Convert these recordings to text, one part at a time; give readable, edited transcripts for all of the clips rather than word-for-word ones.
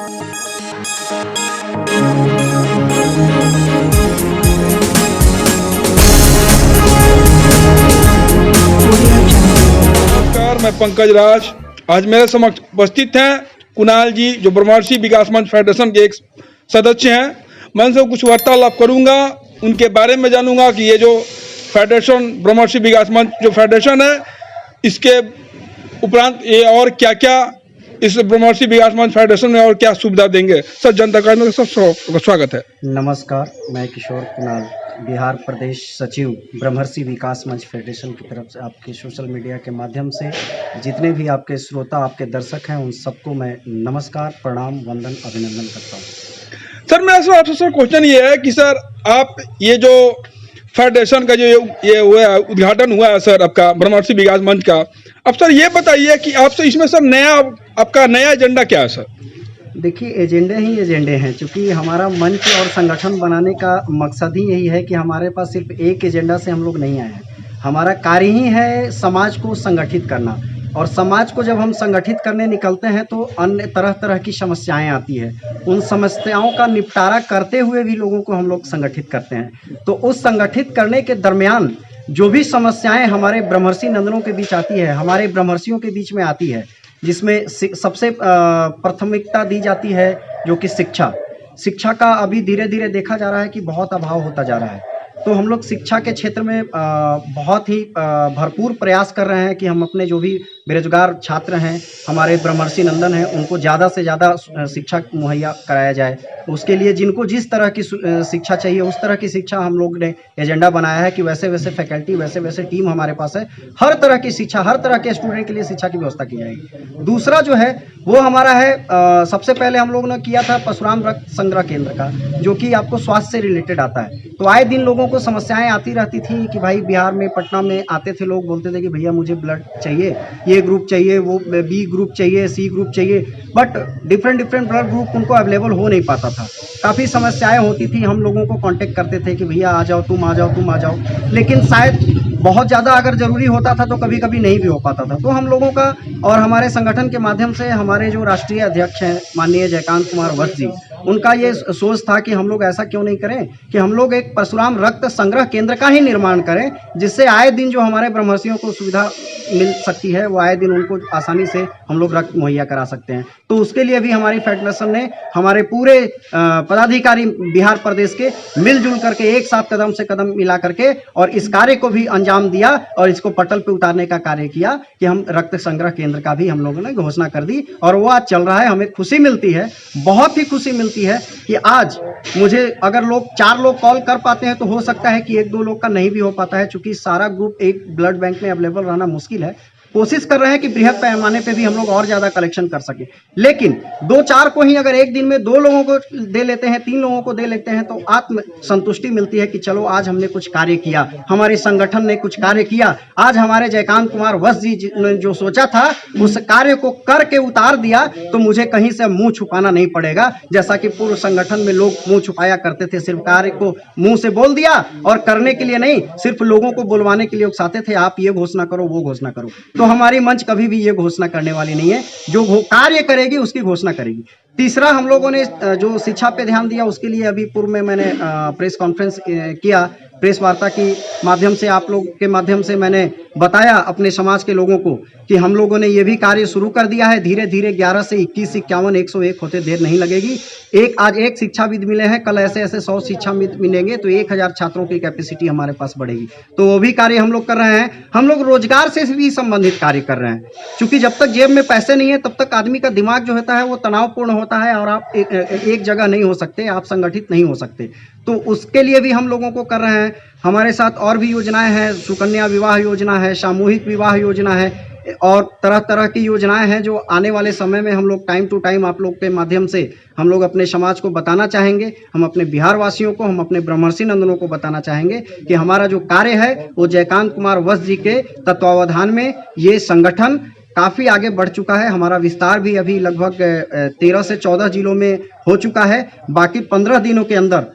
नमस्कार, मैं पंकज राज। आज मेरे समक्ष उपस्थित हैं कुणाल जी, जो ब्रह्मर्षि विकास मंच फेडरेशन के एक सदस्य हैं। मैं उनसे कुछ वार्तालाप करूंगा, उनके बारे में जानूंगा कि ये जो फेडरेशन ब्रह्मर्षि विकास मंच जो फेडरेशन है, इसके उपरांत ये और क्या क्या इस ब्रह्मर्षि विकास मंच फेडरेशन में और क्या सुविधा देंगे। सर, जनता कार्य में सब स्वागत है। नमस्कार, मैं किशोर कुणाल, बिहार प्रदेश सचिव ब्रह्मर्षि विकास मंच फेडरेशन की तरफ से आपके सोशल मीडिया के माध्यम से जितने भी आपके श्रोता, आपके दर्शक हैं, उन सबको मैं नमस्कार, प्रणाम, वंदन, अभिनंदन करता हूँ। सर, मेरा सर आपसे क्वेश्चन ये है कि सर, आप ये जो फेडरेशन का जो ये हुआ है, उद्घाटन हुआ है सर आपका ब्रह्मर्षि विकास मंच का, अब सर ये बताइए कि आपसे इसमें सर आपका नया एजेंडा क्या है सर? देखिए, एजेंडे ही एजेंडे हैं, क्योंकि हमारा मंच और संगठन बनाने का मकसद ही यही है कि हमारे पास सिर्फ एक एजेंडा से हम लोग नहीं आए हैं। हमारा कार्य ही है समाज को संगठित करना, और समाज को जब हम संगठित करने निकलते हैं तो अन्य तरह तरह की समस्याएं आती है। उन समस्याओं का निपटारा करते हुए भी लोगों को हम लोग संगठित करते हैं। तो उस संगठित करने के दरमियान जो भी समस्याएं हमारे ब्रह्मर्षि नंदनों के बीच आती है, हमारे ब्रह्मर्षियों के बीच में आती है, जिसमें सबसे प्राथमिकता दी जाती है जो कि शिक्षा का अभी धीरे धीरे देखा जा रहा है कि बहुत अभाव होता जा रहा है। तो हम लोग शिक्षा के क्षेत्र में बहुत ही भरपूर प्रयास कर रहे हैं कि हम अपने जो भी बेरोजगार छात्र हैं, हमारे ब्रह्मर्षि नंदन हैं, उनको ज़्यादा से ज़्यादा शिक्षा मुहैया कराया जाए। उसके लिए जिनको जिस तरह की शिक्षा चाहिए, उस तरह की शिक्षा हम लोग ने एजेंडा बनाया है कि वैसे वैसे फैकल्टी, वैसे वैसे टीम हमारे पास है। हर तरह की शिक्षा, हर तरह के स्टूडेंट के लिए शिक्षा की व्यवस्था की जाएगी। दूसरा जो है वो हमारा है, सबसे पहले हम लोगों ने किया था परशुराम रक्त संग्रह केंद्र का, जो कि आपको स्वास्थ्य से रिलेटेड आता है। तो आए दिन लोगों को समस्याएं आती रहती थी कि भाई बिहार में, पटना में आते थे लोग, बोलते थे कि भैया मुझे ब्लड चाहिए, ये ग्रुप चाहिए, वो बी ग्रुप चाहिए, सी ग्रुप चाहिए, बट डिफरेंट ब्लड ग्रुप उनको अवेलेबल हो नहीं पाता था। काफ़ी समस्याएं होती थी। हम लोगों को कांटेक्ट करते थे कि भैया आ जाओ, तुम आ जाओ, तुम आ जाओ, लेकिन शायद बहुत ज़्यादा अगर ज़रूरी होता था तो कभी कभी नहीं भी हो पाता था। तो हम लोगों का और हमारे संगठन के माध्यम से हमारे जो राष्ट्रीय अध्यक्ष हैं माननीय जयकांत कुमार वत्स जी, उनका ये सोच था कि हम लोग ऐसा क्यों नहीं करें कि हम लोग एक परशुराम रक्त संग्रह केंद्र का ही निर्माण करें, जिससे आए दिन जो हमारे ब्रह्मर्षियों को सुविधा मिल सकती है, वो आए दिन उनको आसानी से हम लोग रक्त मुहैया करा सकते हैं। तो उसके लिए भी हमारी फेडरेशन ने हमारे पूरे पदाधिकारी बिहार प्रदेश के मिलजुल करके एक साथ कदम से कदम मिला करके और इस कार्य को भी अंजाम दिया और इसको पटल पे उतारने का कार्य किया कि हम रक्त संग्रह केंद्र का भी हम लोगों ने घोषणा कर दी, और वो आज चल रहा है। हमें खुशी मिलती है, बहुत ही खुशी मिलती है कि आज मुझे अगर 4 लोग कॉल कर पाते हैं तो हो सकता है कि 1-2 लोग का नहीं भी हो पाता है, क्योंकि सारा ग्रुप एक ब्लड बैंक में अवेलेबल रहना मुश्किल है। कोशिश कर रहे हैं कि बृहद पैमाने पे भी हम लोग और ज़्यादा कलेक्शन कर सकें, लेकिन 2-4 को ही अगर एक दिन में 2 लोगों को दे लेते हैं, 3 लोगों को दे लेते हैं, तो आत्म संतुष्टि मिलती है कि चलो आज हमने कुछ कार्य किया, हमारे संगठन ने कुछ कार्य किया। आज हमारे जयकांत कुमार वत्स जी ने जो सोचा था उस कार्य को करके उतार दिया, तो मुझे कहीं से मुंह छुपाना नहीं पड़ेगा। जैसा कि पूर्व संगठन में लोग मुंह छुपाया करते थे, सिर्फ कार्य को मुंह से बोल दिया और करने के लिए नहीं, सिर्फ लोगों को बुलवाने के लिए उकसाते थे, आप ये घोषणा करो, वो घोषणा करो। तो हमारी मंच कभी भी ये घोषणा करने वाली नहीं है, जो कार्य करेगी उसकी घोषणा करेगी। तीसरा, हम लोगों ने जो शिक्षा पे ध्यान दिया, उसके लिए अभी पूर्व में मैंने प्रेस कॉन्फ्रेंस किया, प्रेस वार्ता की माध्यम से आप लोग के माध्यम से मैंने बताया अपने समाज के लोगों को कि हम लोगों ने ये भी कार्य शुरू कर दिया है। धीरे धीरे 11 से 21, 51, 101 होते देर नहीं लगेगी। आज एक शिक्षाविद मिले हैं, कल ऐसे 100 शिक्षाविद मिलेंगे, तो 1000 छात्रों की कैपेसिटी हमारे पास बढ़ेगी। तो वो भी कार्य हम लोग कर रहे हैं। हम लोग रोजगार से भी संबंधित कार्य कर रहे हैं, क्योंकि जब तक जेब में पैसे नहीं है तब तक आदमी का दिमाग जो होता है वो तनावपूर्ण होता है, और आप एक जगह नहीं हो सकते, आप संगठित नहीं हो सकते। तो उसके लिए भी हम लोगों को कर रहे हैं। हमारे साथ और भी योजनाएं हैं, सुकन्या विवाह योजना है, सामूहिक विवाह योजना है, और तरह तरह की योजनाएं हैं जो आने वाले समय में हम लोग टाइम टू टाइम आप लोग के माध्यम से हम लोग अपने समाज को बताना चाहेंगे। हम अपने बिहार वासियों को, हम अपने ब्रह्मर्षि नंदनों को बताना चाहेंगे कि हमारा जो कार्य है वो जयकांत कुमार वत्स जी के तत्वावधान में ये संगठन काफ़ी आगे बढ़ चुका है। हमारा विस्तार भी अभी लगभग 13 से 14 जिलों में हो चुका है। बाकी 15 दिनों के अंदर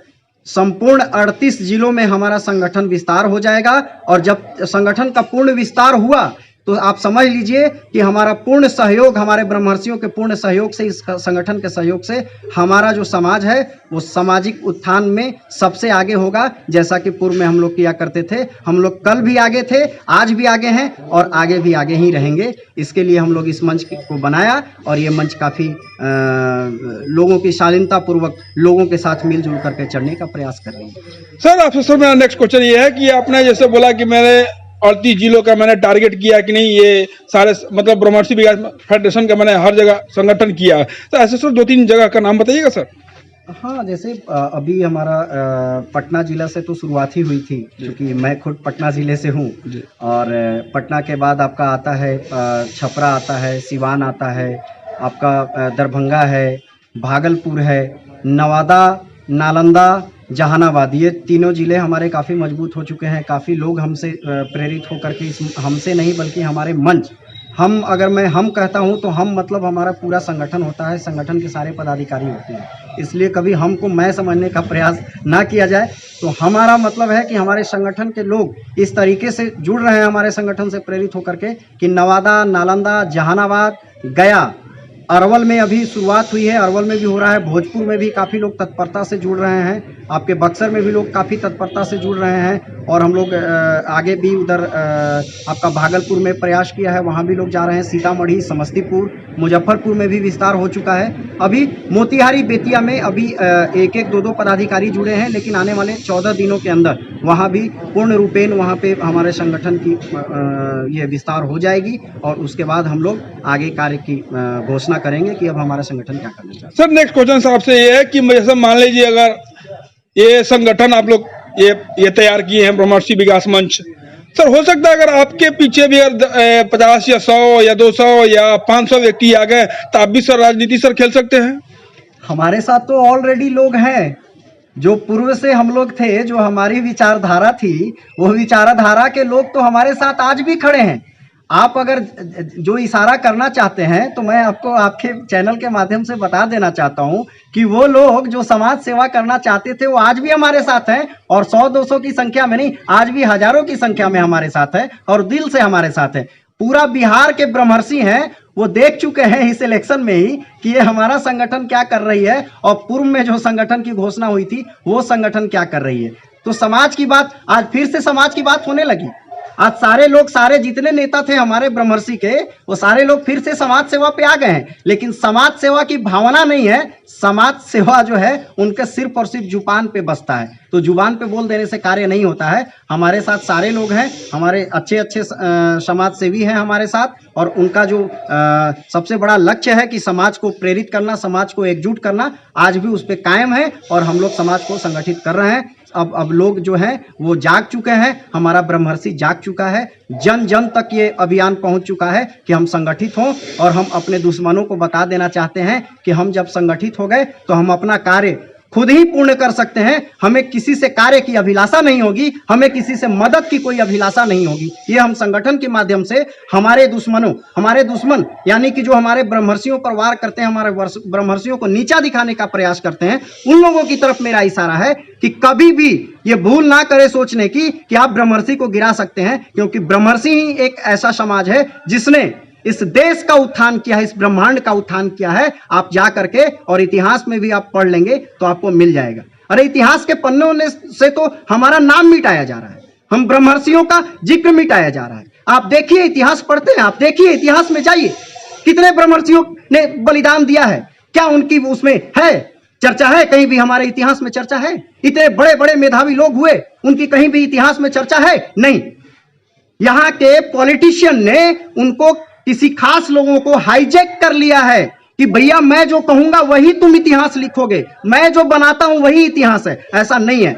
संपूर्ण 38 जिलों में हमारा संगठन विस्तार हो जाएगा, और जब संगठन का पूर्ण विस्तार हुआ तो आप समझ लीजिए कि हमारा पूर्ण सहयोग, हमारे ब्रह्मर्षियों के पूर्ण सहयोग से, इस संगठन के सहयोग से हमारा जो समाज है वो सामाजिक उत्थान में सबसे आगे होगा। जैसा कि पूर्व में हम लोग किया करते थे, हम लोग कल भी आगे थे, आज भी आगे हैं और आगे भी आगे ही रहेंगे। इसके लिए हम लोग इस मंच को बनाया और ये मंच काफ़ी लोगों की शालीनता पूर्वक लोगों के साथ मिलजुल करके चढ़ने का प्रयास कर रही है। सर आपसे सर मेरा नेक्स्ट क्वेश्चन ये है कि आपने जैसे बोला कि मैंने 38 जिलों का मैंने टारगेट किया कि नहीं, ये सारे मतलब ब्रह्मर्षि विकास फेडरेशन का मैंने हर जगह संगठन किया। तो ऐसे सर 2-3 जगह का नाम बताइएगा सर। हाँ, जैसे अभी हमारा पटना जिला से तो शुरुआत ही हुई थी, क्योंकि मैं खुद पटना ज़िले से हूँ। और पटना के बाद आपका आता है छपरा आता है, सिवान आता है, आपका दरभंगा है, भागलपुर है, नवादा, नालंदा, जहानाबाद, ये तीनों ज़िले हमारे काफ़ी मजबूत हो चुके हैं। काफ़ी लोग हमसे प्रेरित होकर के, इस हमसे नहीं बल्कि हमारे मंच, हम अगर मैं हम कहता हूं तो हम मतलब हमारा पूरा संगठन होता है, संगठन के सारे पदाधिकारी होते हैं, इसलिए कभी हमको मैं समझने का प्रयास ना किया जाए। तो हमारा मतलब है कि हमारे संगठन के लोग इस तरीके से जुड़ रहे हैं हमारे संगठन से प्रेरित होकर के कि नवादा, नालंदा, जहानाबाद, गया, अरवल में अभी शुरुआत हुई है, अरवल में भी हो रहा है, भोजपुर में भी काफ़ी लोग तत्परता से जुड़ रहे हैं, आपके बक्सर में भी लोग काफ़ी तत्परता से जुड़ रहे हैं। और हम लोग आगे भी उधर आपका भागलपुर में प्रयास किया है, वहाँ भी लोग जा रहे हैं, सीतामढ़ी, समस्तीपुर, मुजफ्फरपुर में भी विस्तार हो चुका है। अभी मोतिहारी, बेतिया में अभी एक एक दो दो पदाधिकारी जुड़े हैं, लेकिन आने वाले 14 दिनों के अंदर वहाँ भी पूर्ण रूपेण वहाँ पे हमारे संगठन की ये विस्तार हो जाएगी और उसके बाद हम लोग आगे कार्य की घोषणा करेंगे कि अब हमारा संगठन क्या करना चाहता है। सर नेक्स्ट क्वेश्चन आपसे ये है कि जैसे मान लीजिए अगर ये संगठन आप लोग ये तैयार किए हैं ब्रह्मर्षि विकास मंच, सर हो सकता है अगर आपके पीछे भी अगर 50 या 100 या 200 या 500 व्यक्ति आ गए तो आप भी सर राजनीति सर खेल सकते हैं? हमारे साथ तो ऑलरेडी लोग हैं, जो पूर्व से हम लोग थे, जो हमारी विचारधारा थी, वो विचारधारा के लोग तो हमारे साथ आज भी खड़े हैं। आप अगर जो इशारा करना चाहते हैं तो मैं आपको आपके चैनल के माध्यम से बता देना चाहता हूं कि वो लोग जो समाज सेवा करना चाहते थे वो आज भी हमारे साथ हैं, और 100-200 की संख्या में नहीं, आज भी हजारों की संख्या में हमारे साथ है और दिल से हमारे साथ है। पूरा बिहार के ब्रह्मर्षि हैं, वो देख चुके हैं इस इलेक्शन में ही कि ये हमारा संगठन क्या कर रही है और पूर्व में जो संगठन की घोषणा हुई थी वो संगठन क्या कर रही है। तो समाज की बात, आज फिर से समाज की बात होने लगी। आज सारे लोग, सारे जितने नेता थे हमारे ब्रह्मर्षि के, वो सारे लोग फिर से समाज सेवा पे आ गए हैं, लेकिन समाज सेवा की भावना नहीं है। समाज सेवा जो है उनके सिर्फ और सिर्फ जुबान पे बसता है, तो जुबान पे बोल देने से कार्य नहीं होता है। हमारे साथ सारे लोग हैं, हमारे अच्छे अच्छे समाज सेवी हैं हमारे साथ, और उनका जो सबसे बड़ा लक्ष्य है कि समाज को प्रेरित करना, समाज को एकजुट करना, आज भी उस पर कायम है और हम लोग समाज को संगठित कर रहे हैं। अब लोग जो हैं वो जाग चुके हैं, हमारा ब्रह्मर्षि जाग चुका है, जन जन तक ये अभियान पहुंच चुका है कि हम संगठित हों, और हम अपने दुश्मनों को बता देना चाहते हैं कि हम जब संगठित हो गए तो हम अपना कार्य खुद ही पूर्ण कर सकते हैं। हमें किसी से कार्य की अभिलाषा नहीं होगी, हमें किसी से मदद की कोई अभिलाषा नहीं होगी। ये हम संगठन के माध्यम से हमारे दुश्मन यानी कि जो हमारे ब्रह्मर्षियों पर वार करते हैं, हमारे ब्रह्मर्षियों को नीचा दिखाने का प्रयास करते हैं, उन लोगों की तरफ मेरा इशारा है कि कभी भी ये भूल ना करे सोचने की कि आप ब्रह्मर्षि को गिरा सकते हैं, क्योंकि ब्रह्मर्षि ही एक ऐसा समाज है जिसने इस देश का उत्थान किया है, इस ब्रह्मांड का उत्थान किया है। आप जा करके और इतिहास में भी आप पढ़ लेंगे तो आपको मिल जाएगा। अरे इतिहास के पन्नों से तो हमारा नाम मिटाया जा रहा है, हम ब्रह्मर्षियों का जिक्र मिटाया जा रहा है। आप देखिए, इतिहास पढ़ते हैं, आप देखिए, इतिहास में जाइए, कितने ब्रह्मर्षियों ने बलिदान दिया है, क्या उनकी उसमें है चर्चा है? कहीं भी हमारे इतिहास में चर्चा है? इतने बड़े बड़े मेधावी लोग हुए, उनकी कहीं भी इतिहास में चर्चा है? नहीं। यहाँ के पॉलिटिशियन ने उनको, किसी खास लोगों को हाईजैक कर लिया है कि भैया मैं जो कहूंगा वही तुम इतिहास लिखोगे, मैं जो बनाता हूं वही इतिहास है। ऐसा नहीं है।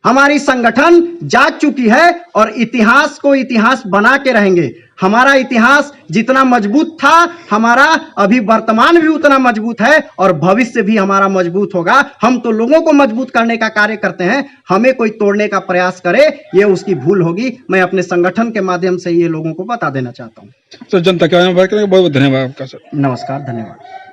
हमारी संगठन जाग चुकी है और इतिहास को इतिहास बना के रहेंगे। हमारा इतिहास जितना मजबूत था, हमारा अभी वर्तमान भी उतना मजबूत है और भविष्य भी हमारा मजबूत होगा। हम तो लोगों को मजबूत करने का कार्य करते हैं, हमें कोई तोड़ने का प्रयास करे ये उसकी भूल होगी। मैं अपने संगठन के माध्यम से ये लोगों को बता देना चाहता हूँ। सर जनता के बहुत बहुत धन्यवाद आपका सर। नमस्कार, धन्यवाद।